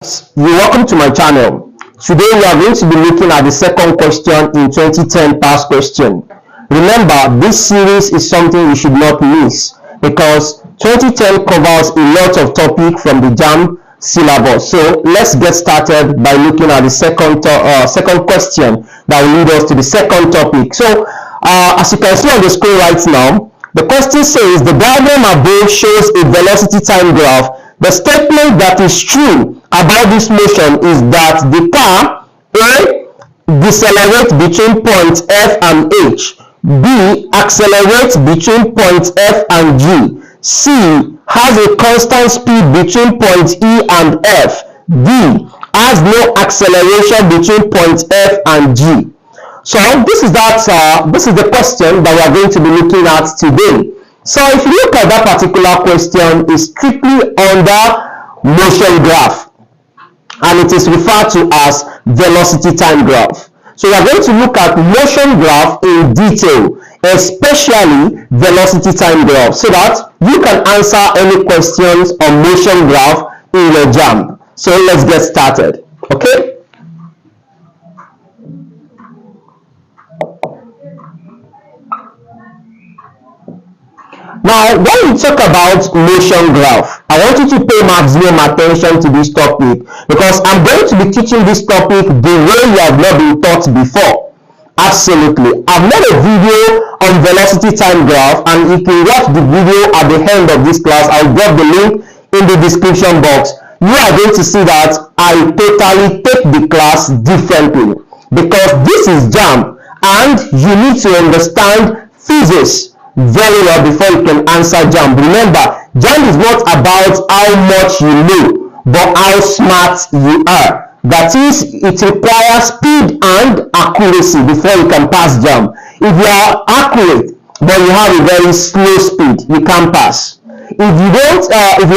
You're welcome to my channel. Today we are going to be looking at the second question in 2010 past question. Remember, this series is something you should not miss because 2010 covers a lot of topic from the Jamb syllabus. So let's get started by looking at the second question that will lead us to the second topic. So as you can see on the screen right now, the question says the diagram above shows a velocity time graph. The statement that is true about this motion is that the car A decelerates between points F and H, B accelerates between points F and G, C has a constant speed between points E and F, D has no acceleration between points F and G. So this is the question that we are going to be looking at today. So if you look at that particular question, it's strictly under motion graph and it is referred to as velocity time graph. So we are going to look at motion graph in detail, especially velocity time graph, so that you can answer any questions on motion graph in your Jamb. So let's get started. Okay. Now, when we talk about motion graph, I want you to pay maximum attention to this topic because I'm going to be teaching this topic the way you have not been taught before. Absolutely. I've made a video on velocity time graph, and if you watch the video at the end of this class, I'll drop the link in the description box. You are going to see that I totally take the class differently because this is Jamb and you need to understand physics very well before you can answer Jamb. Remember, Jamb is not about how much you know, but how smart you are. That is, it requires speed and accuracy before you can pass Jamb. If you are accurate, but you have a very slow speed, you can't pass. If you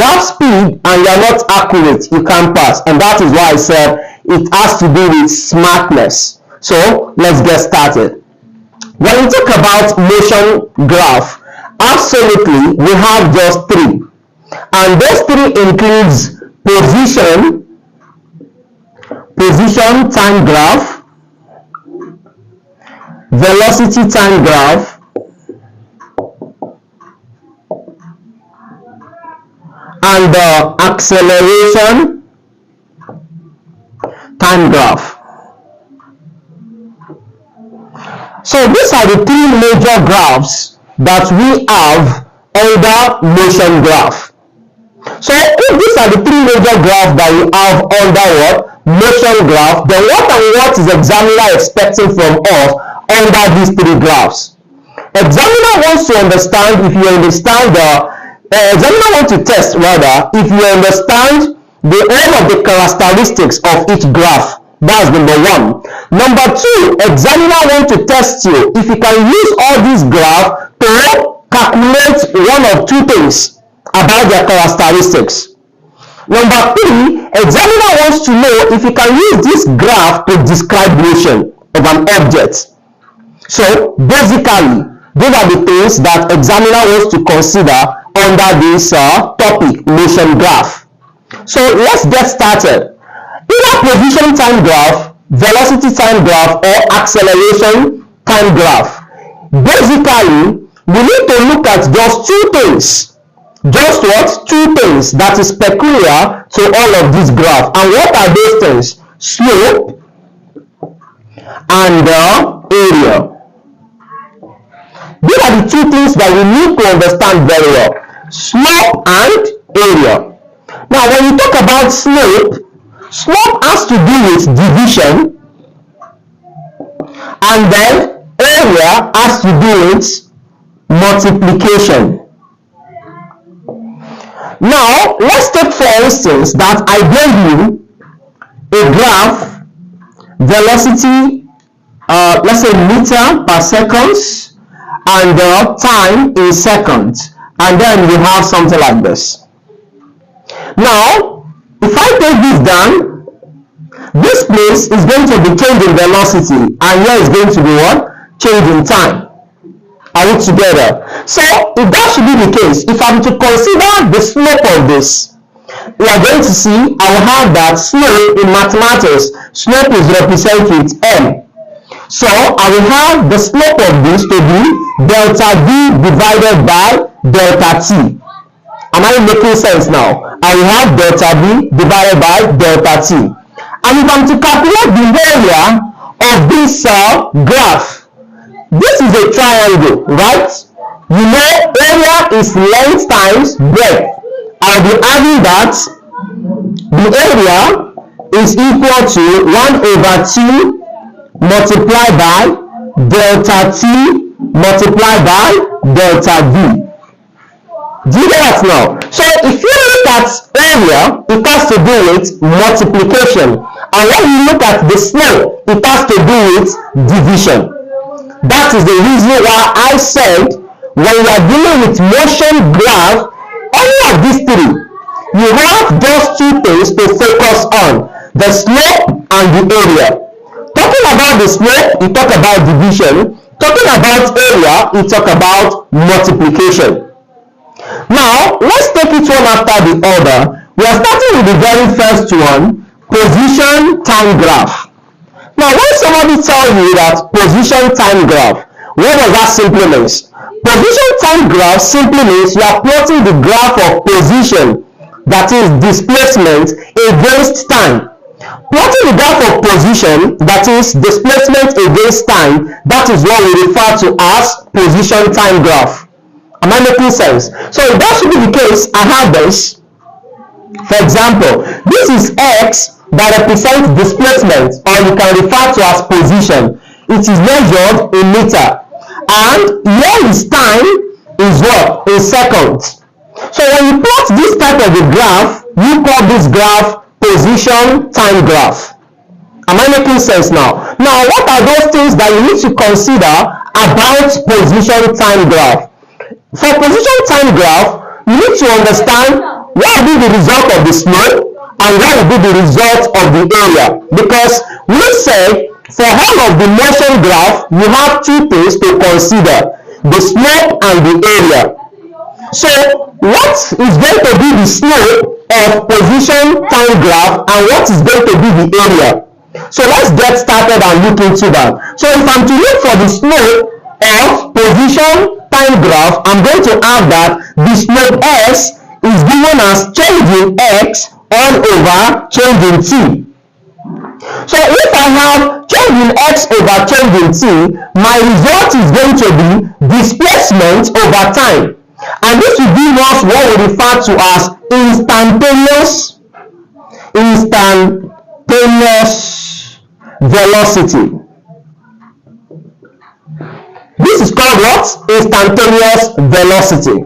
have speed and you are not accurate, you can't pass. And that is why I said it has to do with smartness. So let's get started. When we talk about motion graph, absolutely we have just three, and those three includes position time graph, velocity time graph, and the acceleration time graph. So these are the three major graphs that we have under motion graph. So if these are the three major graphs that we have under what? Motion graph, then what is examiner expecting from us under these three graphs? Examiner wants to understand if you understand examiner wants to test rather if you understand all of the characteristics of each graph. That's number one. Number two, examiner wants to test you if you can use all these graphs to calculate one of two things about their characteristics. Number three, examiner wants to know if you can use this graph to describe motion of an object. So basically, those are the things that examiner wants to consider under this topic, motion graph. So let's get started. Either position time graph, velocity time graph, or acceleration time graph. Basically, we need to look at just two things. Just what? Two things that is peculiar to all of these graphs. And what are those things? Slope and area. These are the two things that we need to understand very well. Slope and area. Now, when you talk about slope has to do with division, and then area has to do with multiplication. Now, let's take for instance that I gave you a graph, velocity, let's say meter per seconds, and time in seconds, and then we have something like this. Now, if I take this down, this place is going to be changing velocity, and here is going to be what? Changing time. Are we together? So if that should be the case, if I'm to consider the slope of this, We are going to see, I will have that slope in mathematics, slope is represented with m. So I will have the slope of this to be delta v divided by delta t. Am I making sense now? I will have delta v divided by delta t. And if I'm to calculate the area of this graph, this is a triangle, right? You know area is length times breadth. I'll be having that the area is equal to 1 over 2 multiplied by delta t multiplied by delta v. Do you get that now? So if you look at area, it has to do with multiplication. And when you look at the slope, it has to do with division. That is the reason why I said when you are dealing with motion graph, any of these three, you have those two things to focus on, the slope and the area. Talking about the slope, you talk about division. Talking about area, you talk about multiplication. Now, let's take it one after the other. We are starting with the very first one, position time graph. Now, when somebody tells you that position time graph, what does that simply mean? Position time graph simply means you are plotting the graph of position, that is displacement, against time. Plotting the graph of position, that is displacement against time, that is what we refer to as position time graph. Am I making sense? So if that should be the case, I have this. For example, this is x that represents displacement, or you can refer to as position. It is measured in meter. And here is time is what? In seconds. So when you plot this type of a graph, you call this graph position time graph. Am I making sense now? Now, what are those things that you need to consider about position time graph? For position time graph, you need to understand what will be the result of the slope and what will be the result of the area. Because we said for all of the motion graph, you have two things to consider, the slope and the area. So what is going to be the slope of position time graph and what is going to be the area? So let's get started and look into that. So if I'm to look for the slope of position time graph, I'm going to have that the slope s is given as change in x all over change in t. So if I have change in x over change in t, my result is going to be displacement over time. And this will give us what we refer to as instantaneous velocity. This is called what? Instantaneous velocity.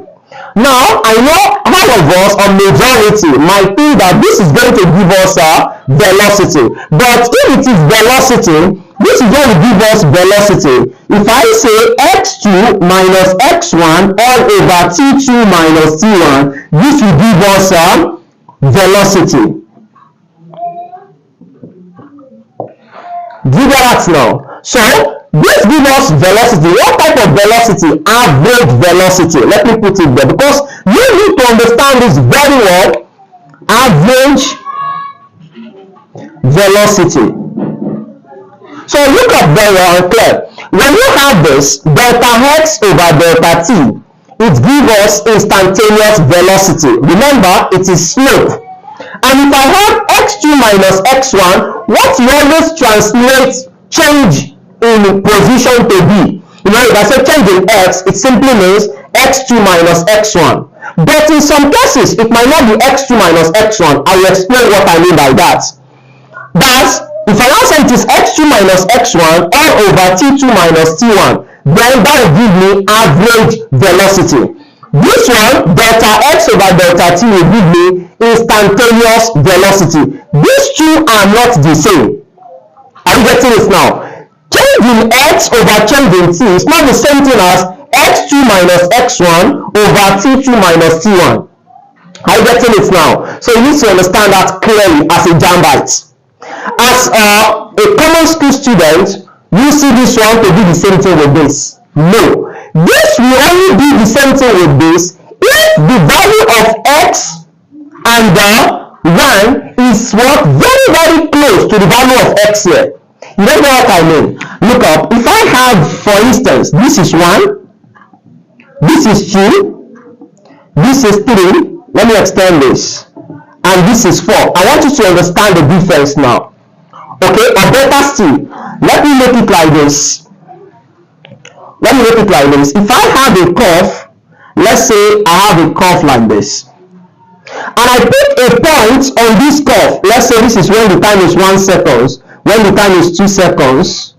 Now, I know all of us, or majority, might think that this is going to give us a velocity. But if it is velocity, this is going to give us velocity. If I say x2 minus x1 all over t2 minus t1, this will give us a velocity. Do you get that now? So, this gives us velocity. What type of velocity? Average velocity. Let me put it there because you need to understand this very well. Average velocity. So look up very well and clear. When you have this delta x over delta t, it gives us instantaneous velocity. Remember, it is slope. And if I have x2 minus x1, what you always translate change in position to be. You know, if I say change in x, it simply means x2 minus x1. But in some cases, it might not be x2 minus x1. I will explain what I mean by that. That's, if I now say it is x2 minus x1 all over t2 minus t1, then that will give me average velocity. This one, delta x over delta t, will give me instantaneous velocity. These two are not the same. Are you getting it now? Change in x over change in t is not the same thing as x2 minus x1 over t2 minus t1. Are you getting it now? So you need to understand that clearly as a Jambite. As a common school student, you see this one to be the same thing with this. No. This will only be the same thing with this if the value of x and the 1 is what? Very, very close to the value of x here. You don't know what I mean? Look up. If I have, for instance, this is 1, this is 2, this is 3. Let me extend this. And this is 4. I want you to understand the difference now. Okay, or better still, let me make it like this. If I have a curve, let's say I have a curve like this, and I put a point on this curve. Let's say this is when the time is 1 second, when the time is 2 seconds,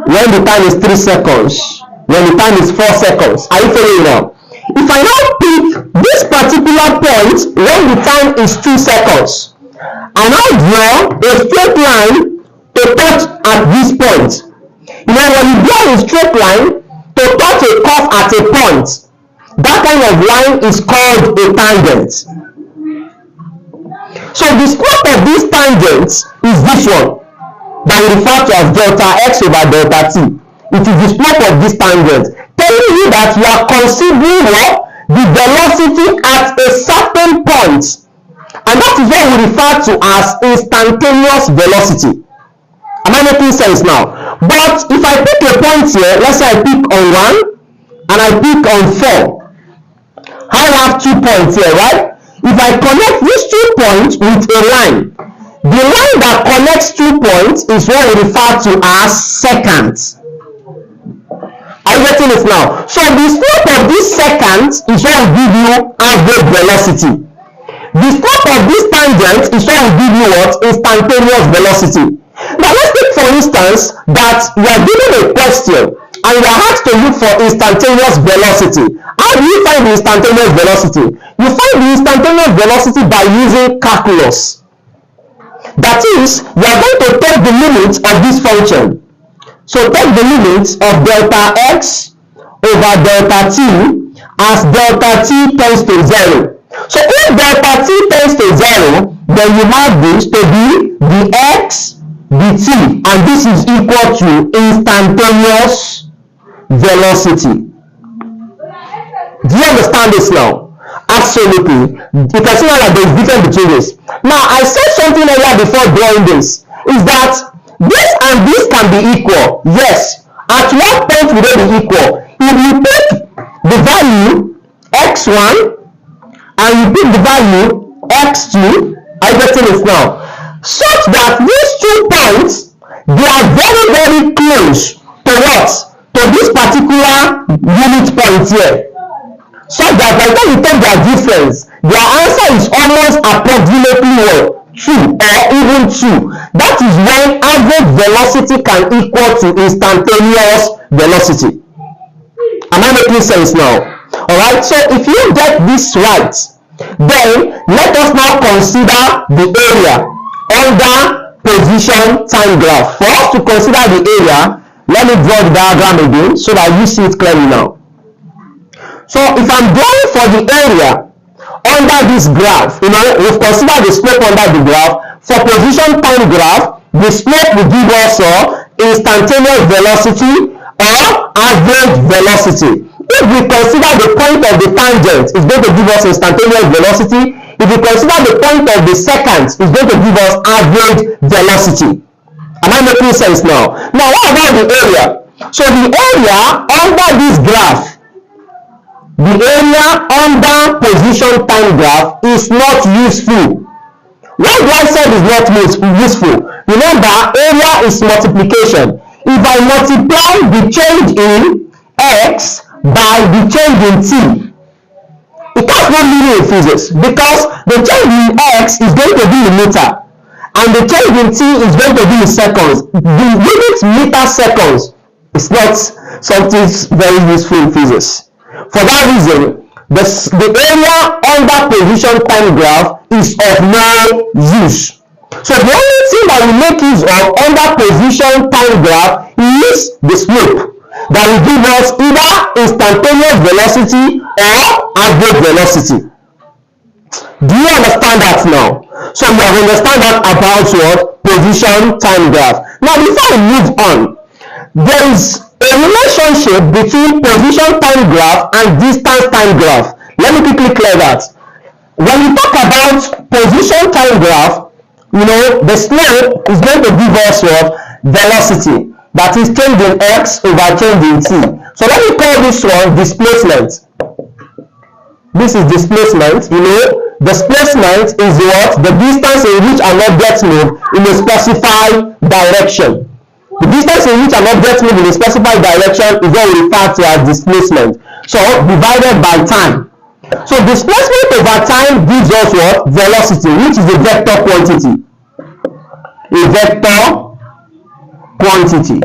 when the time is 3 seconds, when the time is 4 seconds. Are you following now? If I now pick this particular point when the time is 2 seconds, I now draw a straight line to touch at this point. You know, when you draw a straight line to touch a curve at a point, that kind of line is called a tangent. So the slope of this tangent is this one that we refer to as delta x over delta t. It is the slope of this tangent, telling you that you are considering what? The velocity at a certain point. And that is what we refer to as instantaneous velocity. Am I making sense now? But if I pick a point here, let's say I pick on 1 and I pick on 4, I have 2 points here, right? If I connect these 2 points with a line, the line that connects 2 points is what we refer to as seconds. Are you getting it now? So the slope of this second is what will give you average velocity. The slope of this tangent is what will give you what? Instantaneous velocity. Now let's take for instance that you are given a question and you are asked to look for instantaneous velocity. How do you find the instantaneous velocity? You find the instantaneous velocity by using calculus. That is, you are going to take the limit of this function. So take the limit of delta x over delta t as delta t tends to 0. So if delta t tends to 0, then you have this to be the x dt, and this is equal to instantaneous velocity. Do you understand this now? Absolutely. You can see that there is difference between this. Now I said something earlier before drawing this, is that this and this can be equal. Yes. At what point will they be equal? If you take the value x1 and you pick the value x2, I get it now, such that these 2 points, they are very, very close to what? To this particular unit point here. So that by the time you take their difference, their answer is almost approximately what? 2 or even 2. That is when average velocity can equal to instantaneous velocity. Am I making sense now? Alright, so if you get this right, then let us now consider the area under position time graph. For us to consider the area, let me draw the diagram again so that you see it clearly now. So if I'm drawing for the area under this graph, you know, we've considered the slope under the graph. For position time graph, the slope will give us instantaneous velocity or average velocity. If we consider the point of the tangent, it's going to give us instantaneous velocity. If we consider the point of the secant, it's going to give us average velocity. Am I making sense now? Now, what about the area? So the area under this graph, the area under position time graph is not useful. Why do I say it's not useful? Remember, area is multiplication. If I multiply the change in x by the change in t, it has no meaning in physics, because the change in x is going to be in meter and the change in t is going to be in seconds. The unit meter seconds is not something very useful in physics. For that reason, the area under position time graph is of no use. So the only thing that we make use of under position time graph is the slope that will give us either instantaneous velocity or average velocity. Do you understand that now? So you have understand that about what? Position time graph. Now before we move on, there is a relationship between position time graph and distance time graph. Let me quickly clear that. when we talk about position time graph, the slope is going to give us what? Velocity. That is change in x over change in t. So let me call this one displacement. This is displacement. Displacement is what? The distance in which an object moves in a specified direction. The distance in which an object moves in a specified direction is what we refer to as displacement. So divided by time. So displacement over time gives us what? Velocity, which is a vector quantity. A vector quantity.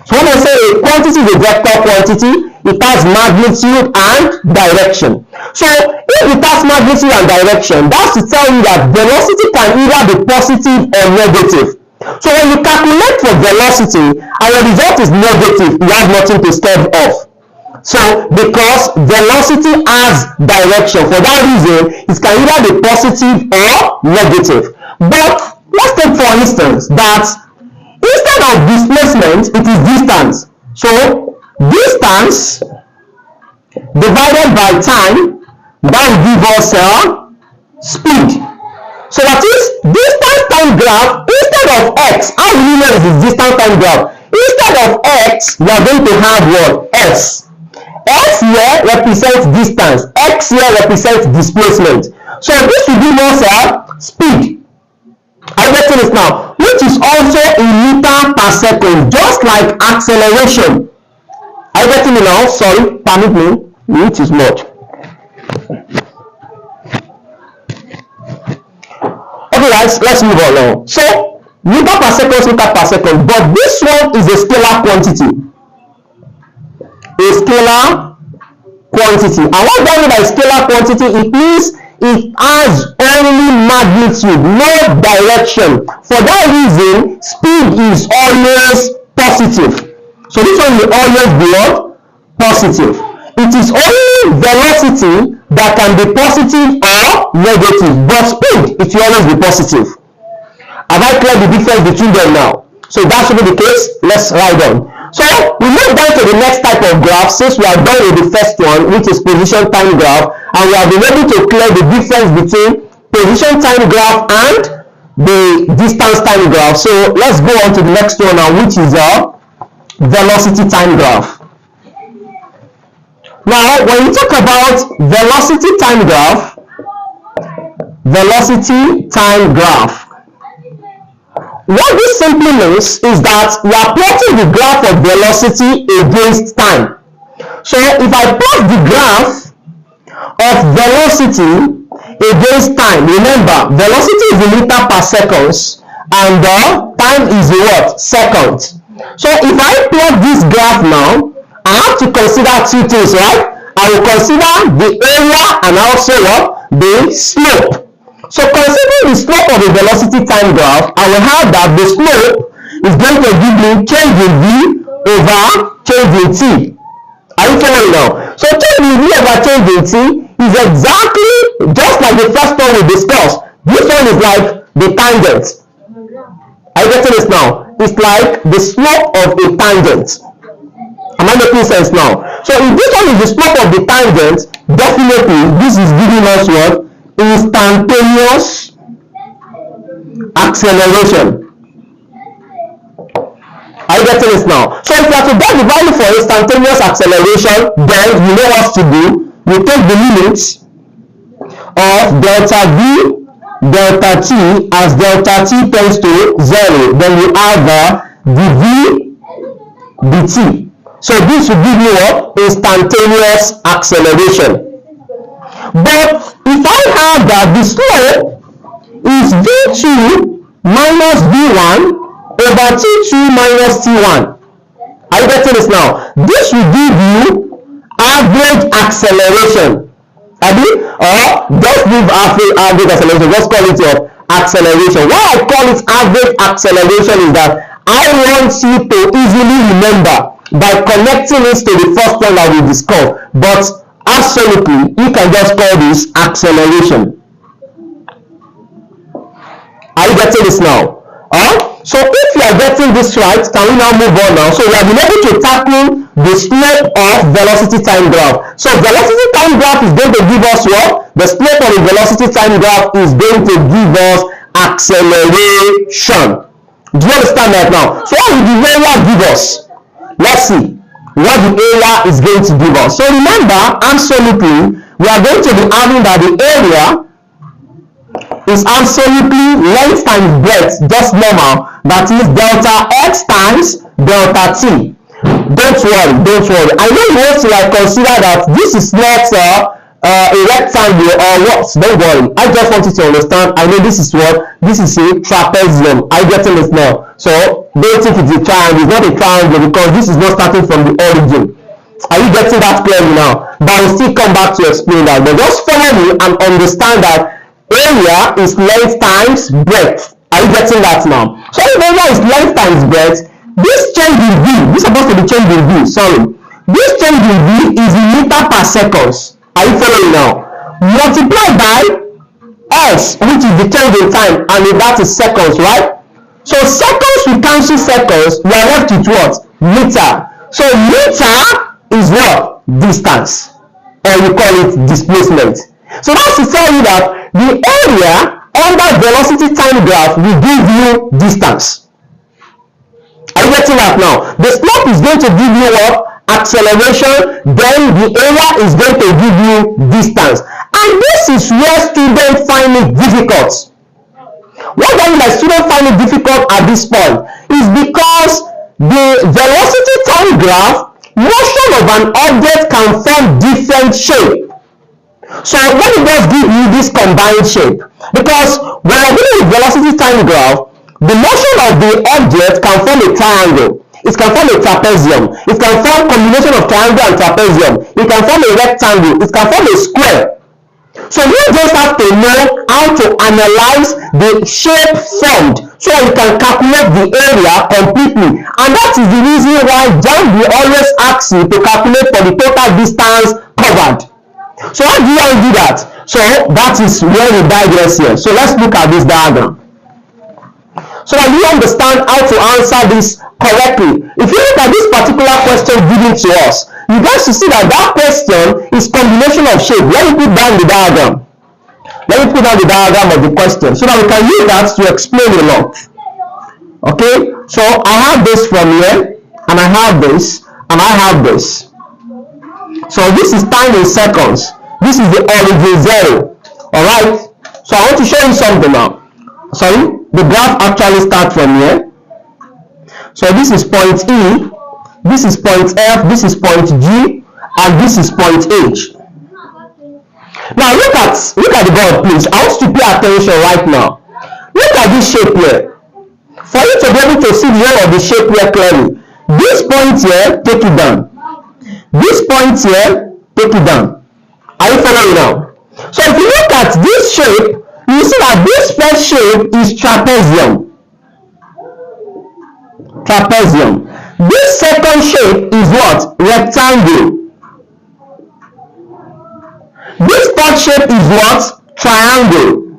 So when I say a quantity is a vector quantity, it has magnitude and direction. So if it has magnitude and direction, that's to tell you that velocity can either be positive or negative. So when you calculate for velocity and the result is negative, you have nothing to stave off. So because velocity has direction, for that reason, it can either be positive or negative. But let's take for instance that instead of displacement, it is distance. So distance divided by time, that will give us speed. So that is distance time graph. Instead of x, how do you know it is distance time graph? Instead of x, we are going to have what? S. S here represents distance, x here represents displacement. So this will give us speed. I'm getting this now, which is also in meter per second, just like acceleration. I'm getting it now. Sorry, permit me, which is much. Okay guys, let's move on now. So meter per second, but this one is a scalar quantity. A scalar quantity. And what do I mean by scalar quantity? It means it has only magnitude, no direction. For that reason, speed is always positive. So this one will always be what? Positive. It is only velocity that can be positive or negative, but speed, it will always be positive. Have I cleared the difference between them now? So that should be the case. Let's write on. So we move down to the next type of graph, since we are done with the first one, which is position time graph, and we have been able to clear the difference between position time graph and the distance time graph. So let's go on to the next one now, which is velocity time graph. Now, when we talk about velocity time graph, what this simply means is that we are plotting the graph of velocity against time. So if I plot the graph of velocity against time, remember velocity is in meter per seconds and time is in what? Seconds. So if I plot this graph now, I have to consider two things, right? I will consider the area and also what? The slope. So considering the slope of a velocity time graph, I will have that the slope is going to give me change in v over change in t. Are you following now? So change in v over change in t is exactly just like the first one we discussed. This one is like the tangent. Are you getting this now? It's like the slope of a tangent. Am I making sense now? So if this one is the slope of the tangent, definitely this is giving us what? Instantaneous acceleration. Are you getting this now? So if you have to get the value for instantaneous acceleration, then you know what to do. You take the limits of delta v delta t as delta t tends to 0. Then you add the v dt. So this will give you what? Instantaneous acceleration. But if I have that the slope is v2 minus v1 over t2 minus t1. Are you getting this now? This will give you average acceleration. Or just leave average acceleration. Just call it your acceleration. Why I call it average acceleration is that I want you to easily remember by connecting it to the first one that we discussed. But absolutely, you can just call this acceleration. Are you getting this now? So if you are getting this right, can we now move on now? So we have been able to tackle the slope of velocity time graph. So velocity time graph is going to give us what? The slope of the velocity time graph is going to give us acceleration. Do you understand that now? So what will the area give us? Let's see what the area is going to give us. So remember, absolutely, we are going to be having that the area is absolutely length times breadth, just normal. That is delta x times delta t. Don't worry. I know you want to like consider that this is not a rectangle or what. Don't worry. I just want you to understand. I know this is what? This is a trapezium. I getting this now. So don't think it's a triangle. It's not a triangle because this is not starting from the origin. Are you getting that clearly now? But I'll still come back to explain that. But just follow me and understand that area is length times breadth. Are you getting that now? So if area is length times breadth, this change in v, this is supposed to be change in v, sorry. This change in v is in meter per seconds. Are you following now? Multiplied by s, which is the change in time, and that is seconds, right? So seconds, we cancel seconds, we are left with what? Meter. So meter is what? Distance. Or we call it displacement. So that's to tell you that the area under velocity time graph will give you distance. Are you getting that now? The slope is going to give you what? Acceleration. Then the area is going to give you distance. And this is where students find it difficult. What I mean by students find it difficult at this point is because the velocity time graph, motion of an object can form different shape. So let me just give you this combined shape, because when I'm doing the velocity time graph, the motion of the object can form a triangle, it can form a trapezium, it can form a combination of triangle and trapezium, it can form a rectangle, it can form a square. So you just have to know how to analyze the shape formed so you can calculate the area completely. And that is the reason why Jamb will always ask you to calculate for the total distance covered. So how do you do that? So that is where we digress here. So let's look at this diagram, so that you understand how to answer this correctly. If you look at this particular question given to us, you guys to see that that question is combination of shape. Let me put down the diagram. Let me put down the diagram of the question so that we can use that to explain a lot. Okay, so I have this from here, and I have this, and I have this. So this is time in seconds. This is the origin 0. Alright, so I want to show you something now. Sorry, the graph actually starts from here. So this is point E, this is point F, this is point G, and this is point H. Now look at the board, please. I want you to pay attention right now. Look at this shape here. For you to be able to see the whole of the shape here clearly, this point here, take it down. This point here, take it down. Are you following now? So if you look at this shape, you see that this first shape is trapezium. Trapezium. This second shape is what? Rectangle. This third shape is what? Triangle.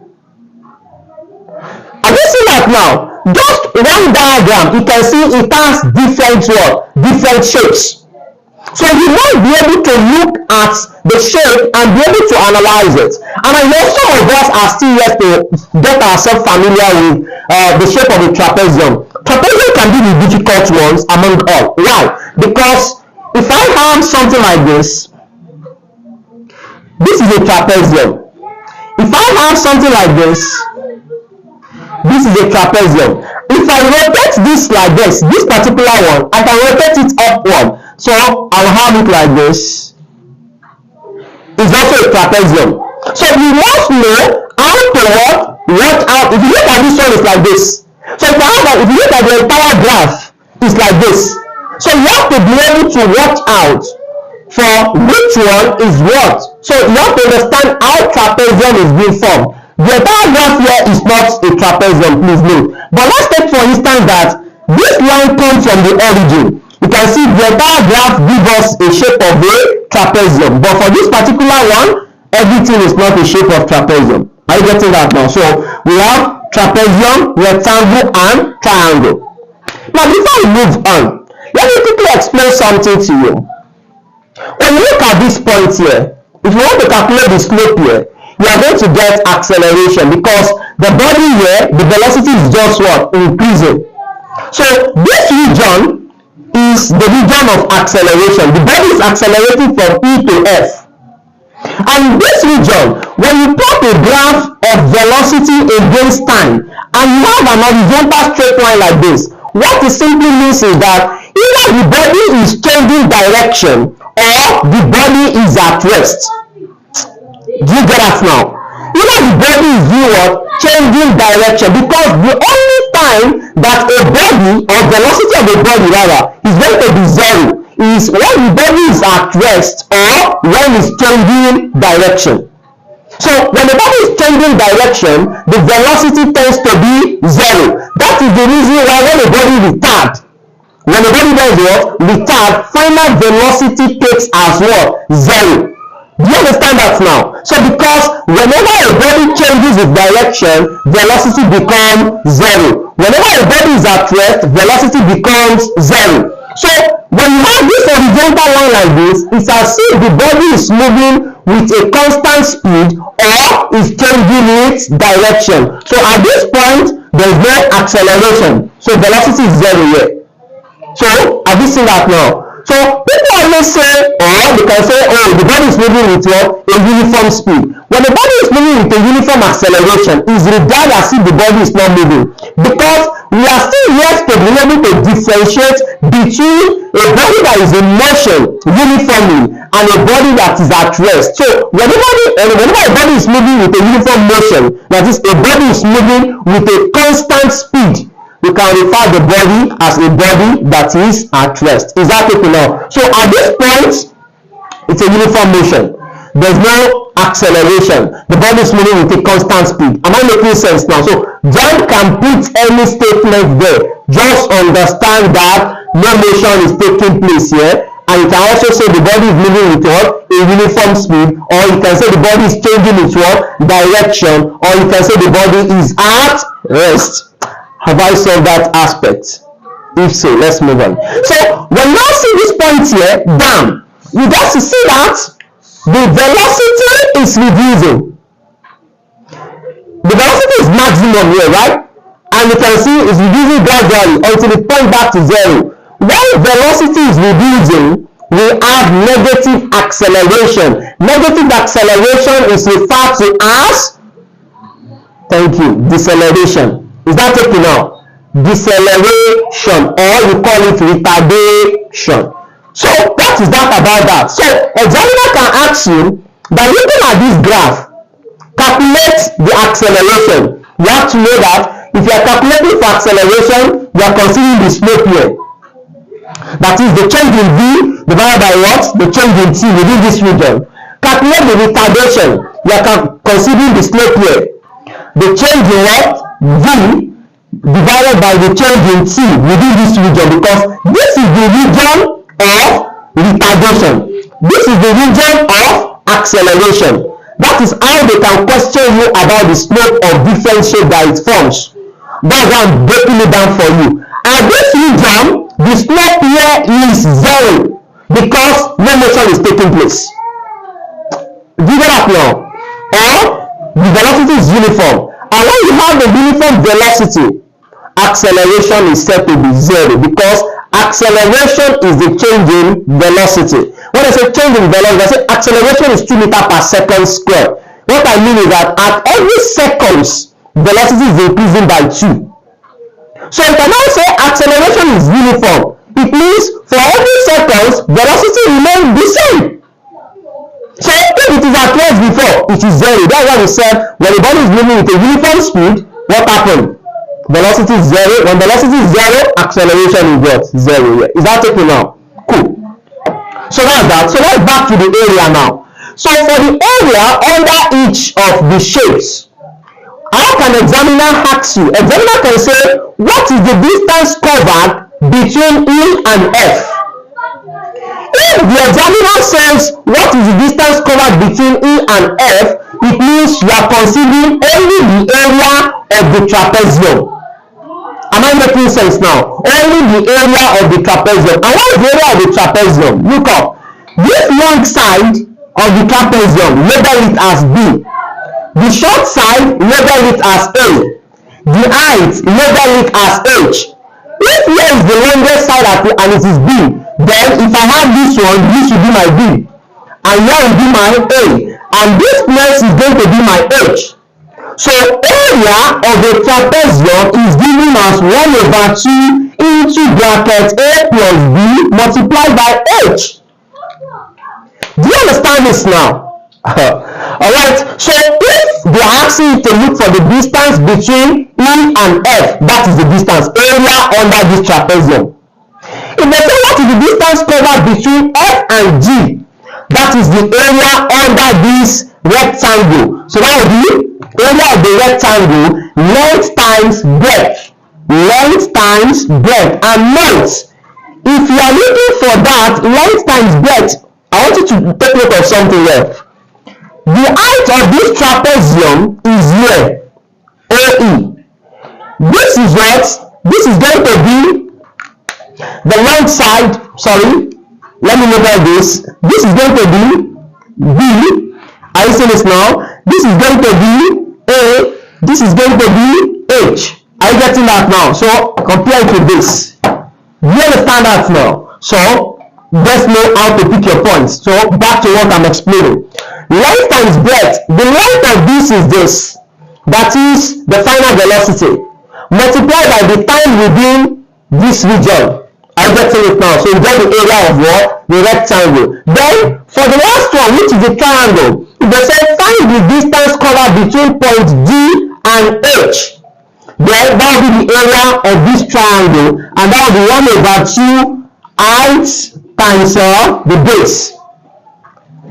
Have you seen that now? Just one diagram, you can see it has different what? Different shapes. So you might be able to look at the shape and be able to analyze it. And I know some of us are still yet to get ourselves familiar with the shape of a trapezium. Trapezium can be the difficult ones among all. Why? Because if I have something like this is a trapezium. If I have something like this is a trapezium. If I rotate this like this particular one, I can rotate it upward. So I'll have it like this. It's also a trapezium. So we must know how to watch out. If you look at this one, it's like this. So if you look at the entire graph, it's like this. So you have to be able to watch out for which one is what. So you have to understand how trapezium is being formed. The entire graph here is not a trapezium, please note. But let's take for instance that this line comes from the origin. You can see the entire graph gives us a shape of a trapezium. But for this particular one, everything is not a shape of trapezium. Are you getting that now? So we have trapezium, rectangle, and triangle. Now before we move on, let me quickly explain something to you. When you look at this point here, if you want to calculate the slope here, you are going to get acceleration because the body here, the velocity is just what? Increasing. So this region is the region of acceleration. The body is accelerating from E to F. And this region, when you plot a graph of velocity against time, and you have an horizontal straight line like this, what it simply means is that either the body is changing direction or the body is at rest. Do you get that now? Either the body is changing direction, because the only time that a body or velocity of a body rather is going to be zero is when the body is at rest or when it's changing direction. So when the body is changing direction, the velocity tends to be zero. That is the reason why when the body retards, when the body does what? Retard, final velocity takes as what? Zero. Do you understand that now? So because whenever a body changes its direction, velocity becomes zero. Whenever a body is at rest, velocity becomes zero. So when you have this horizontal line like this, it's as if the body is moving with a constant speed or is changing its direction. So at this point, there is no acceleration. So velocity is zero here. So have you seen that now? So people always say, or they can say, oh, the body is moving with what? A uniform speed. When the body is moving with a uniform acceleration, it's regarded as if the body is not moving, because we are still yet to be able to differentiate between a body that is in motion uniformly and a body that is at rest. So whenever a body is moving with a uniform motion, that is, a body is moving with a constant speed, we can refer the body as a body that is at rest. Is that okay now? So at this point, it's a uniform motion. There's no acceleration. The body is moving with a constant speed. Am I making sense now? So Jamb can put any statement there. Just understand that no motion is taking place here. And you can also say the body is moving with what? A uniform speed. Or you can say the body is changing its what? Direction. Or you can say the body is at rest. Have I solved that aspect? If so, let's move on. So when you now see this point here, down, you get to see that the velocity is reducing. The velocity is maximum here, right? And you can see it's reducing gradually until it points back to zero. When velocity is reducing, we have negative acceleration. Negative acceleration is referred to as, thank you, deceleration. Is that okay now? Deceleration, or you call it retardation. So what is that about that? So examiner can ask you that looking at this graph, calculate the acceleration. You have to know that if you are calculating for acceleration, you are considering the slope here. That is the change in V divided by what? The change in T within this region. Calculate the retardation. You are considering the slope here. The change in what? V divided by the change in T within this region, because this is the region of retardation. This is the region of acceleration. That is how they can question you about the slope of different shape that it forms. That's why I'm breaking it down for you. At this region, the slope here is zero because no motion is taking place. Do you get that now? Or the velocity is uniform. And when you have a uniform velocity, acceleration is said to be zero, because acceleration is the change in velocity. When I say change in velocity, I say acceleration is 2 meters per second square. What I mean is that at every second, velocity is increasing by 2. So you can now say acceleration is uniform. It means for every second, velocity remains the same. So if it is at rest before, it is zero. That's why we said when the body is moving with a uniform speed, what happened? Velocity is zero. When velocity is zero, acceleration is what? Zero. Is that okay now? Cool. So that's that. So let's back to the area now. So for the area under each of the shapes, how can examiner ask you? Examiner can say, what is the distance covered between E and F? If the examiner says, what is the distance covered between E and F, it means you are considering only the area of the trapezium. Am I making sense now? Only the area of the trapezium. And what is the area of the trapezium? Look up. This long side of the trapezium, label it as B. The short side, label it as A. The height, label it as H. If here is the longest side and it is B, then if I have this one, this will be my B. And here will be my A. And this place is going to be my H. So area of the trapezium is given as 1/2 into bracket A plus B multiplied by H. Do you understand this now? Alright, so if they are asking you to look for the distance between E and F, that is the distance, area under this trapezium. If they say what is the distance covered between F and G, that is the area under this rectangle. So that would be area of the rectangle, length times breadth. Length times breadth. And note, if you are looking for that, length times breadth, I want you to take note of something here. The height of this trapezium is here, AE. This is what? This is going to be the long side. Sorry, let me label this. This is going to be B. Are you seeing this now? This is going to be A. This is going to be H. Are you getting that now? So compare it with this. Do you understand that now? So let's know how to pick your points. So back to what I'm explaining. Length times breadth. The length of this is this. That is the final velocity. Multiplied by the time within this region. I'm getting it now. So you get the area of what? The rectangle. Then for the last one, which is the triangle, they say find the distance covered between point D and H. Then that will be the area of this triangle, and that will be 1/2 height times the base.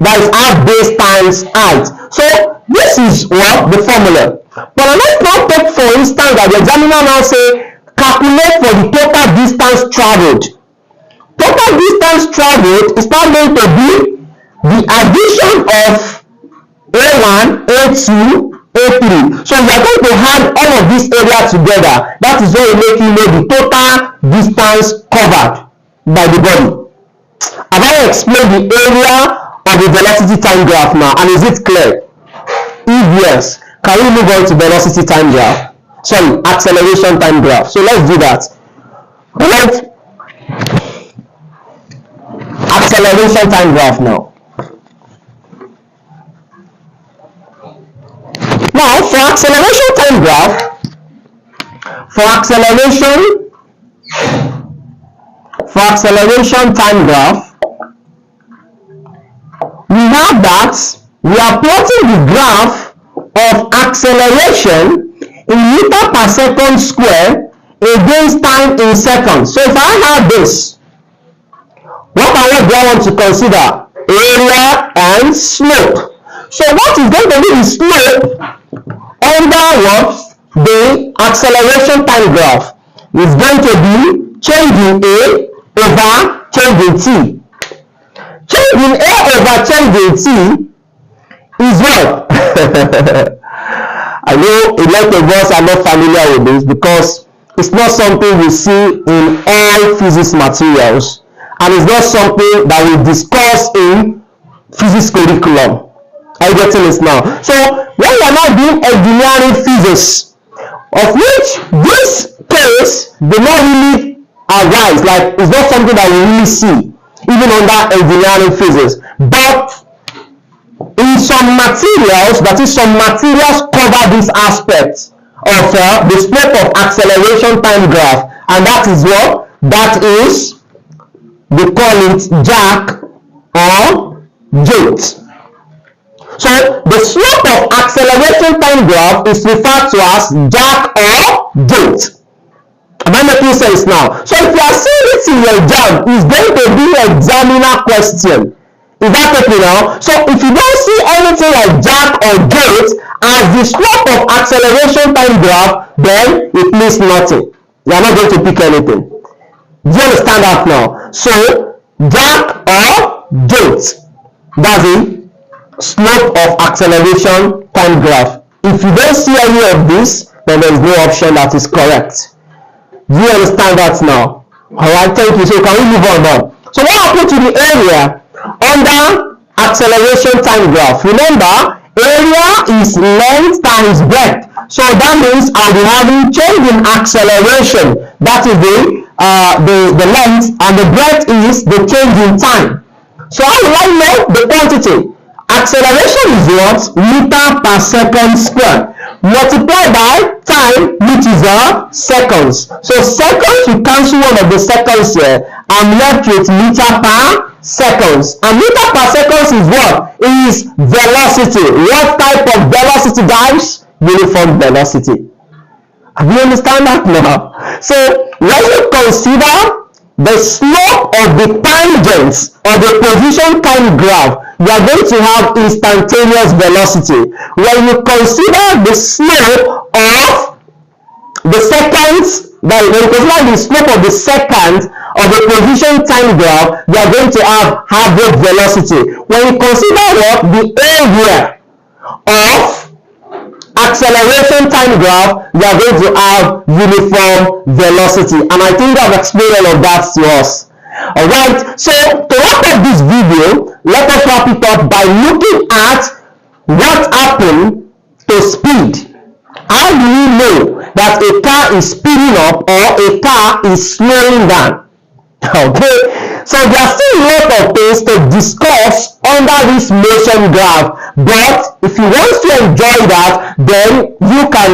That is half base times height. So this is what the formula. But let's now take for instance that the examiner now say calculate for the total distance traveled. Total distance traveled is now going to be the addition of A1, A2, A3. So we are going to add all of this area together. That is what will make you know the total distance covered by the body. Have I explained the area of the velocity time graph now? And is it clear? If yes, can we move on to velocity time graph? Sorry, acceleration time graph. So let's do that. Alright. Acceleration time graph now. Now for acceleration time graph, time graph, we have that we are plotting the graph of acceleration in meter per second square against time in seconds. So if I have this, what do I want to consider? Area and slope. So what is going to be the slope under what? The acceleration time graph is going to be change in A over change in T. Change in A over change in T is what? I know a lot of us are not familiar with this because it's not something we see in all physics materials, and it's not something that we discuss in physics curriculum. Are you getting this now? So when we are now doing engineering physics, of which this case do not really arise, like it's not something that we really see even under engineering physics, but in some materials, that is, some materials cover this aspect of the slope of acceleration time graph, and that is what? That is, they call it jack or jolt. So the slope of acceleration time graph is referred to as jack or jolt. Am I making sense now? So if you are seeing this in your Jamb, it's going to be an examiner question. Is that okay now? So if you don't see anything like jack or jolt as the slope of acceleration time graph, then it means nothing. You are not going to pick anything. Do you understand that now? So jack or jolt, that's the slope of acceleration time graph. If you don't see any of this, then there is no option that is correct. Do you understand that now? Alright, thank you. So can we move on now? So what happened to the area under acceleration time graph? Remember, area is length times breadth. So that means I'll be having change in acceleration. That is the length, and the breadth is the change in time. So how will I know the quantity? Acceleration is what? Meter per second square. Multiplied by time, which is seconds. So seconds, you cancel one of the seconds here. I'm left with meter per seconds. And meter per seconds is what? Is velocity. What type of velocity, guys? Uniform velocity. Do you understand that now? So when you consider the slope of the tangents of the position time graph, you are going to have instantaneous velocity. When you consider the slope of the seconds, when you consider the slope of the second of the position time graph, you are going to have average velocity. When you consider what? The area of acceleration time graph, you are going to have uniform velocity. And I think I've explained all of that to us. Alright, so to wrap up this video, let us wrap it up by looking at what happened to speed. How do we know that a car is speeding up or a car is slowing down? Okay, so there are still a lot of things to discuss under this motion graph, but if you want to enjoy that, then you can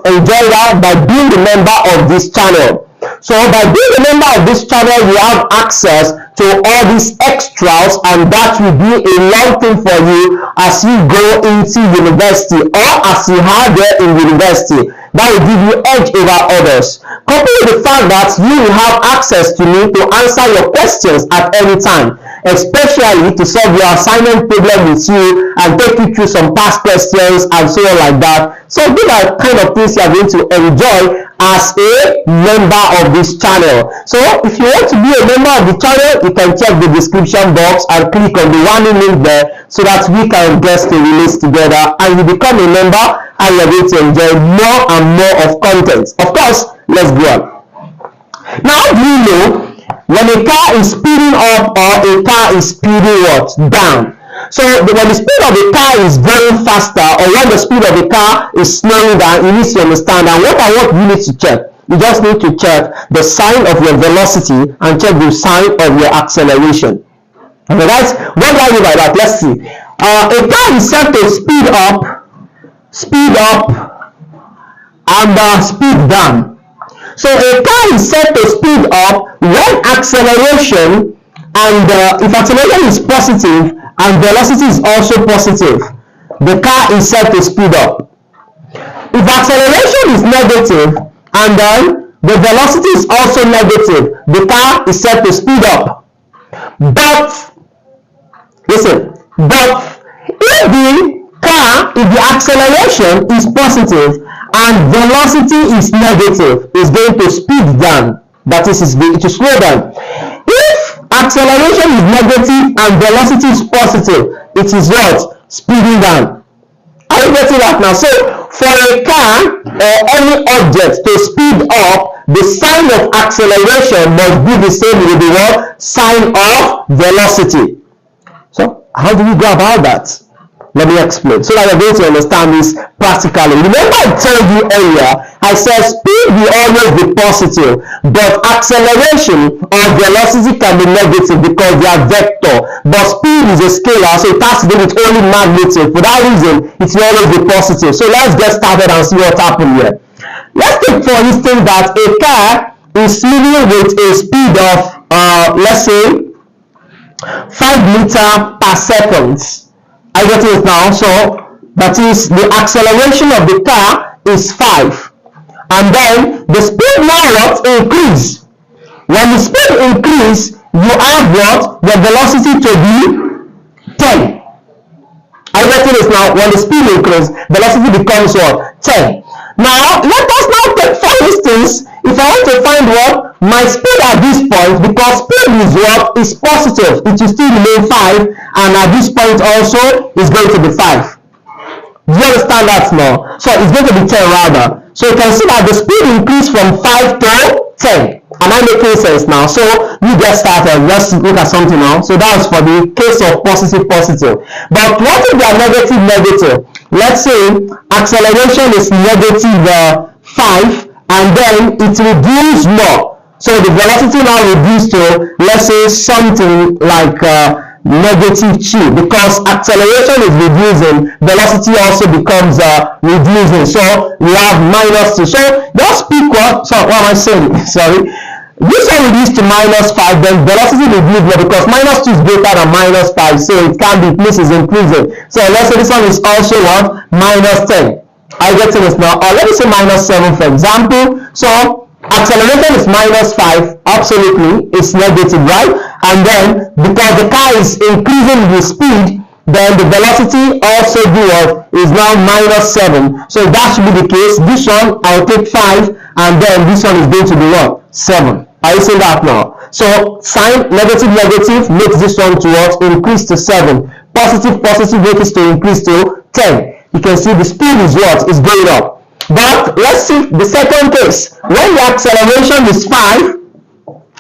enjoy that by being a member of this channel. So by being a member of this channel, you have access to all these extras, and that will be a long thing for you as you go into university, or as you are there in university. That will give you edge over others. Coupled with the fact that you will have access to me to answer your questions at any time, especially to solve your assignment problem with you and take you through some past questions and so on like that. So these are kind of things you are going to enjoy as a member of this channel. So if you want to be a member of the channel, you can check the description box and click on the one link there so that we can get the release together and you become a member, and you're going to enjoy more and more of content. Of course, let's go on. Now, how do you know when a car is speeding up or a car is speeding what? Down? So when the speed of a car is very faster, or when the speed of a car is slowing down, you need to understand. And what I want you need to check, you just need to check the sign of your velocity and check the sign of your acceleration. Okay, guys, what do I mean by that? Let's see. A car is set to speed up, and speed down. So a car is set to speed up when acceleration, and if acceleration is positive and velocity is also positive, the car is set to speed up. If acceleration is negative and then the velocity is also negative, the car is set to speed up. But listen, if the acceleration is positive and velocity is negative, it's going to speed down. That is, it's going to slow down. If acceleration is negative and velocity is positive, it is what? Speeding down. Are you getting that now? So for a car or any object to speed up, the sign of acceleration must be the same with the what? Sign of velocity. So how do we go about that? Let me explain so that you're going to understand this practically. Remember I told you earlier, I said speed will always be positive, but acceleration or velocity can be negative because they are vector. But speed is a scalar, so it has to do with only magnitude. For that reason, it will always be positive. So let's get started and see what happened here. Let's take for instance that a car is moving with a speed of, let's say, 5 meters per second. I get it now. So that is the acceleration of the car is 5, and then the speed now what? Increase. When the speed increase, you have what? The velocity to be 10. I get it now. When the speed increase, velocity becomes what? 10. Now let us now take for instance, if I want to find what? My speed at this point, because speed is what? Is positive, it will still remain 5, and at this point also is going to be 5. Do you understand that now? So it's going to be 10 rather. So you can see that the speed increased from 5 to 10. it making sense now? So you get started. Let's look at something now. So that's for the case of positive. But what if they are negative? Let's say acceleration is negative 5 and then it reduces more. So the velocity now reduced to, let's say, something like negative 2, because acceleration is reducing, velocity also becomes reducing. So we have minus 2. So just pick what am I saying? Sorry. This one reduced to minus 5, then velocity reduced more because minus 2 is greater than minus 5, so it can be, place is increasing. So let's say this one is also what? Minus 10. I get to this now. Or let me say minus 7 for example. So acceleration is minus 5, absolutely, it's negative, right? And then because the car is increasing the speed, then the velocity also is now minus 7. So that should be the case. This one I'll take 5, and then this one is going to be what? 7. Are you seeing that now? So sign negative makes this one to what? Increase to 7. Positive makes it to increase to 10. You can see the speed is what? Is going up. But let's see the second case. When the acceleration is 5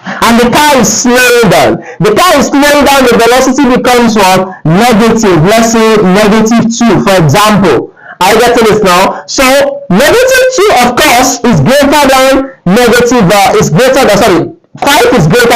and the car is slowing down. The velocity becomes what? Negative. Let's say negative 2, for example. I get to this now. So negative 2, of course, is greater than negative. 5 is greater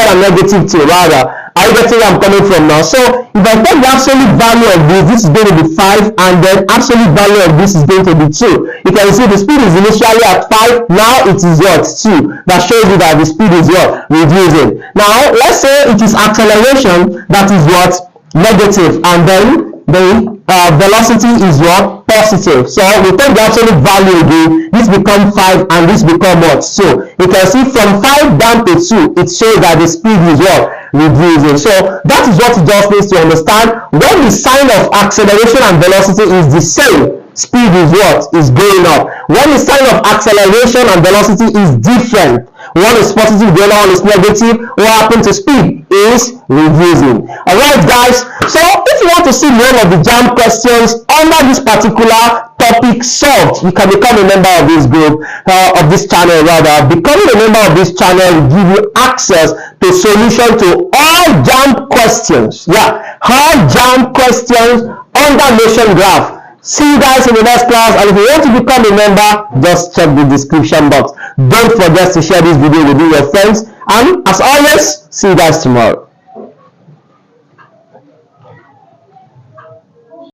than negative 2, rather. I get where I'm coming from now. So if I take the absolute value of this is going to be 5, and then absolute value of this is going to be 2. You can see the speed is initially at 5, now it is what? 2. That shows you that the speed is what? Reducing. Now let's say it is acceleration that is what? Negative, and then the velocity is what? Positive. So we take the absolute value again, this becomes 5 and this becomes what? So you can see from 5 down to 2, it shows that the speed is what? Reducing. So that is what you just need to understand. When the sign of acceleration and velocity is the same, speed is what? Is going up. When the sign of acceleration and velocity is different, one is positive, the other one is negative, what happens to speed is reducing. Alright guys, so if you want to see more of the Jamb questions under this particular topic solved, you can become a member of this group, of this channel rather. Becoming a member of this channel will give you access to solution to all Jamb questions. Yeah, all Jamb questions under motion graph. See you guys in the next class, and if you want to become a member, just check the description box. Don't forget to share this video with your friends, and as always, see you guys tomorrow.